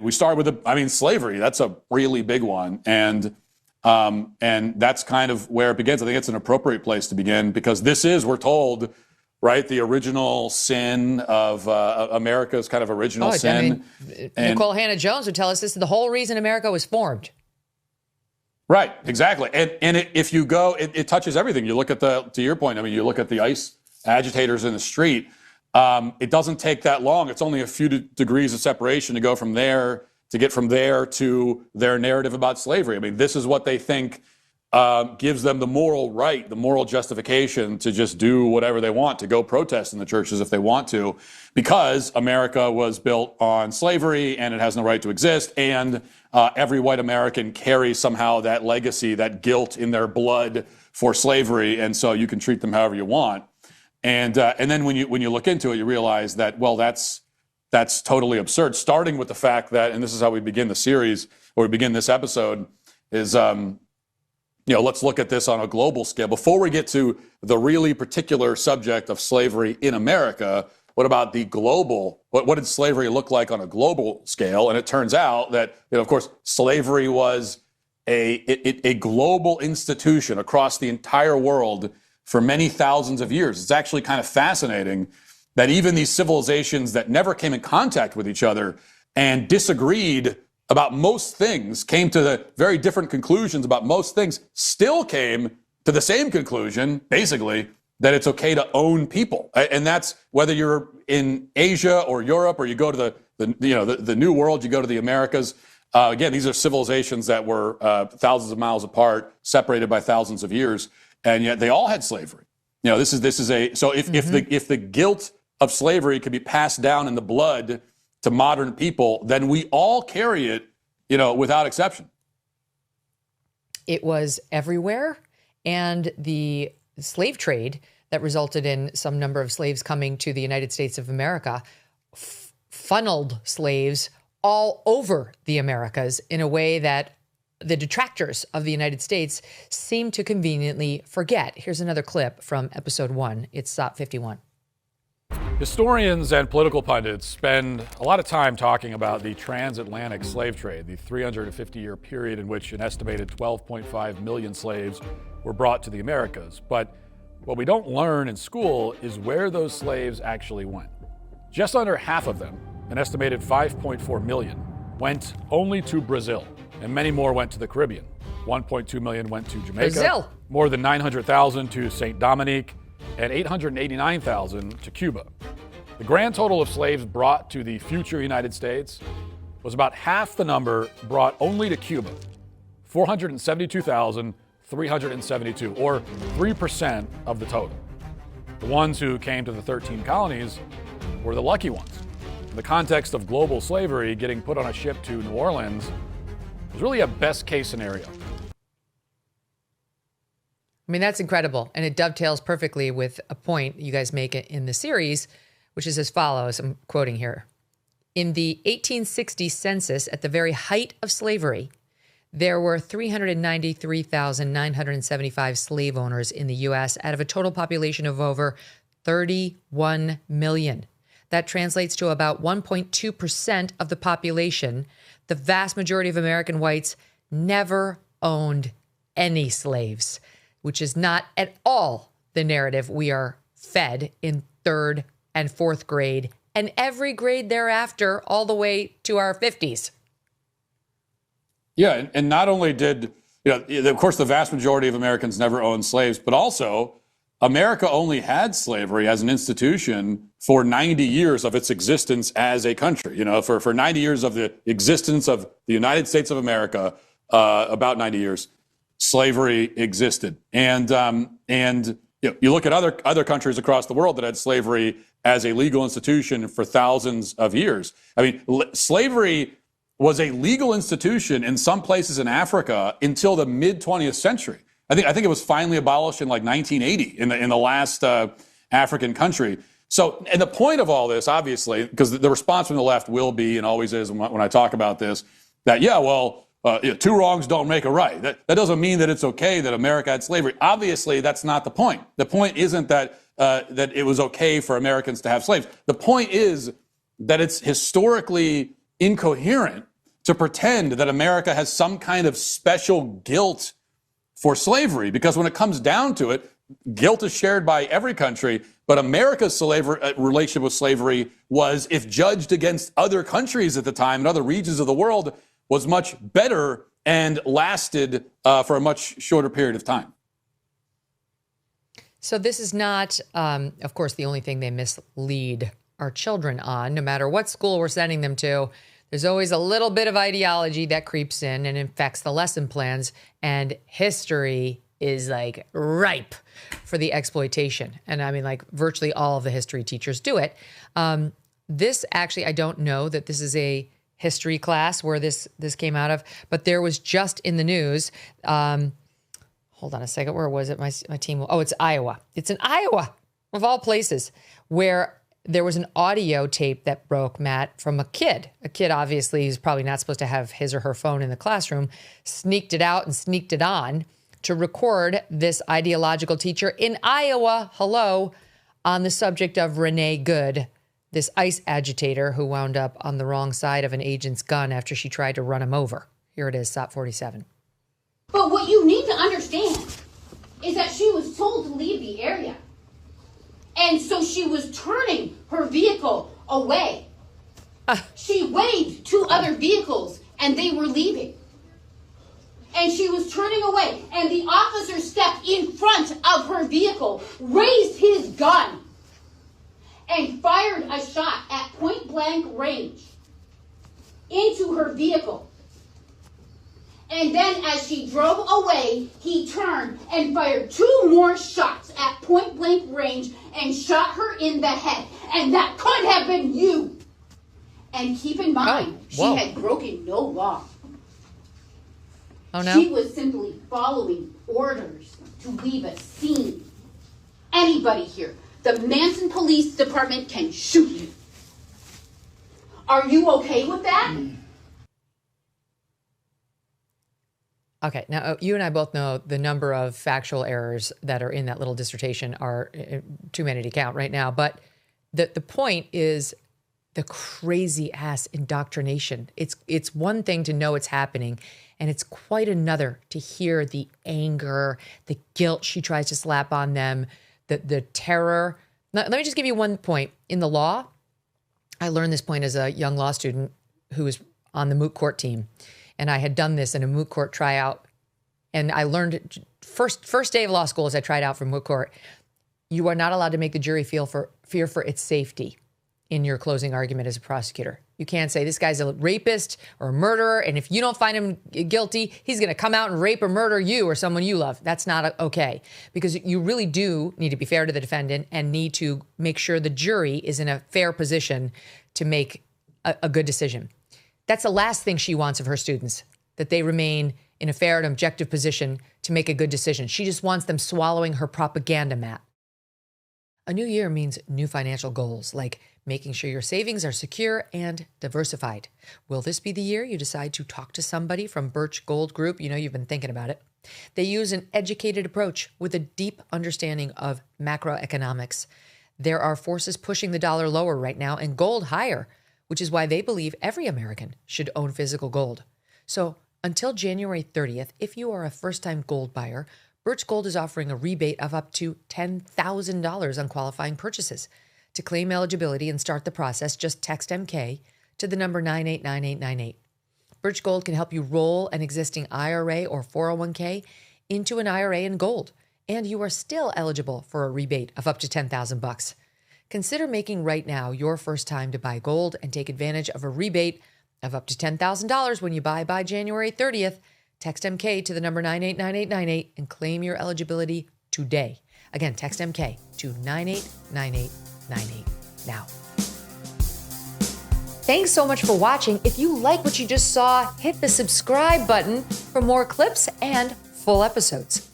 we start with slavery. That's a really big one, and that's kind of where it begins. I think it's an appropriate place to begin because this is, we're told, right, the original sin of America's kind of original sin. Nicole Hannah-Jones would tell us this is the whole reason America was formed. Right, exactly. And if you go, it touches everything. You look at to your point, you look at the ICE agitators in the street. It doesn't take that long. It's only a few degrees of separation to go from there, to get from there to their narrative about slavery. This is what they think gives them the moral right, the moral justification to just do whatever they want, to go protest in the churches if they want to, because America was built on slavery and it has no right to exist. And every white American carries somehow that legacy, that guilt in their blood for slavery. And so you can treat them however you want. And then when you look into it, you realize that, well, that's totally absurd, starting with the fact that, and this is how we begin the series, or we begin this episode, is, let's look at this on a global scale. Before we get to the really particular subject of slavery in America, what about the global, what did slavery look like on a global scale? And it turns out that, of course, slavery was a global institution across the entire world for many thousands of years. It's actually kind of fascinating that even these civilizations that never came in contact with each other and disagreed about most things, came to the very different conclusions about most things, still came to the same conclusion, basically, that it's okay to own people. And that's whether you're in Asia or Europe, or you go to the New World, you go to the Americas. Again, these are civilizations that were thousands of miles apart, separated by thousands of years, and yet they all had slavery. This is a, so if the guilt of slavery could be passed down in the blood to modern people, then we all carry it, without exception. It was everywhere, and the slave trade that resulted in some number of slaves coming to the United States of America funneled slaves all over the Americas in a way that the detractors of the United States seem to conveniently forget. Here's another clip from episode 1. It's SOP 51. Historians and political pundits spend a lot of time talking about the transatlantic slave trade, the 350-year period in which an estimated 12.5 million slaves were brought to the Americas. But what we don't learn in school is where those slaves actually went. Just under half of them, an estimated 5.4 million, went only to Brazil, and many more went to the Caribbean. 1.2 million went to Jamaica, Brazil. More than 900,000 to St. Dominique, and 889,000 to Cuba. The grand total of slaves brought to the future United States was about half the number brought only to Cuba, 472,372, or 3% of the total. The ones who came to the 13 colonies were the lucky ones. In the context of global slavery, getting put on a ship to New Orleans was really a best-case scenario. That's incredible. And it dovetails perfectly with a point you guys make in the series, which is as follows. I'm quoting here. In the 1860 census, at the very height of slavery, there were 393,975 slave owners in the U.S. out of a total population of over 31 million. That translates to about 1.2% of the population. The vast majority of American whites never owned any slaves, which is not at all the narrative we are fed in 3rd and 4th grade and every grade thereafter, all the way to our 50s. Yeah, and not only did, of course, the vast majority of Americans never owned slaves, but also America only had slavery as an institution for 90 years of its existence as a country. For 90 years of the existence of the United States of America, about 90 years, slavery existed. And you look at other countries across the world that had slavery as a legal institution for thousands of years. Slavery was a legal institution in some places in Africa until the mid-20th century. I think it was finally abolished in 1980 in the last African country. So, and the point of all this, obviously, because the response from the left will be, and always is when I talk about this, that, two wrongs don't make a right. That doesn't mean that it's okay that America had slavery. Obviously, that's not the point. The point isn't that it was okay for Americans to have slaves. The point is that it's historically incoherent to pretend that America has some kind of special guilt for slavery, because when it comes down to it, guilt is shared by every country. But America's relationship with slavery was, if judged against other countries at the time and other regions of the world, was much better and lasted for a much shorter period of time. So this is not, of course, the only thing they mislead our children on. No matter what school we're sending them to, there's always a little bit of ideology that creeps in and infects the lesson plans. And history is like ripe for the exploitation. And I mean, like virtually all of the history teachers do it. This actually, I don't know that this is a history class where this came out of, but there was just in the news. Hold on a second. Where was it? My team. Oh, it's Iowa. It's in Iowa, of all places, where there was an audio tape that broke, Matt, from a kid. A kid, obviously, who's probably not supposed to have his or her phone in the classroom, sneaked it out and sneaked it on to record this ideological teacher in Iowa, on the subject of Renee Good, this ICE agitator who wound up on the wrong side of an agent's gun after she tried to run him over. Here it is, SOP 47. But what you need to understand is that she was told to leave the area. And so she was turning her vehicle away. She waved to other vehicles and they were leaving. And she was turning away. And the officer stepped in front of her vehicle, raised his gun, and fired a shot at point blank range into her vehicle. And then as she drove away, he turned and fired 2 more shots at point blank range and shot her in the head. And that could have been you. And keep in mind, she had broken no law. Oh, no? She was simply following orders to leave a scene. Anybody here, the Manson Police Department can shoot you. Are you okay with that? Okay, now you and I both know the number of factual errors that are in that little dissertation are too many to count right now. But the point is the crazy ass indoctrination. It's one thing to know it's happening, and it's quite another to hear the anger, the guilt she tries to slap on them, the terror. Now, let me just give you one point. In the law, I learned this point as a young law student who was on the moot court team. And I had done this in a moot court tryout. And I learned first day of law school as I tried out for moot court, you are not allowed to make the jury fear for its safety in your closing argument as a prosecutor. You can't say this guy's a rapist or a murderer, and if you don't find him guilty, he's going to come out and rape or murder you or someone you love. That's not okay, because you really do need to be fair to the defendant and need to make sure the jury is in a fair position to make a good decision. That's the last thing she wants of her students, that they remain in a fair and objective position to make a good decision. She just wants them swallowing her propaganda, Matt. A new year means new financial goals, like making sure your savings are secure and diversified. Will this be the year you decide to talk to somebody from Birch Gold Group? You know, you've been thinking about it. They use an educated approach with a deep understanding of macroeconomics. There are forces pushing the dollar lower right now and gold higher, which is why they believe every American should own physical gold. So until January 30th, if you are a first-time gold buyer, Birch Gold is offering a rebate of up to $10,000 on qualifying purchases. To claim eligibility and start the process, just text MK to the number 989898. Birch Gold can help you roll an existing IRA or 401k into an IRA in gold, and you are still eligible for a rebate of up to $10,000. Consider making right now your first time to buy gold and take advantage of a rebate of up to $10,000 when you buy by January 30th. Text MK to the number 989898 and claim your eligibility today. Again, text MK to 989898 now. Thanks so much for watching. If you like what you just saw, hit the subscribe button for more clips and full episodes.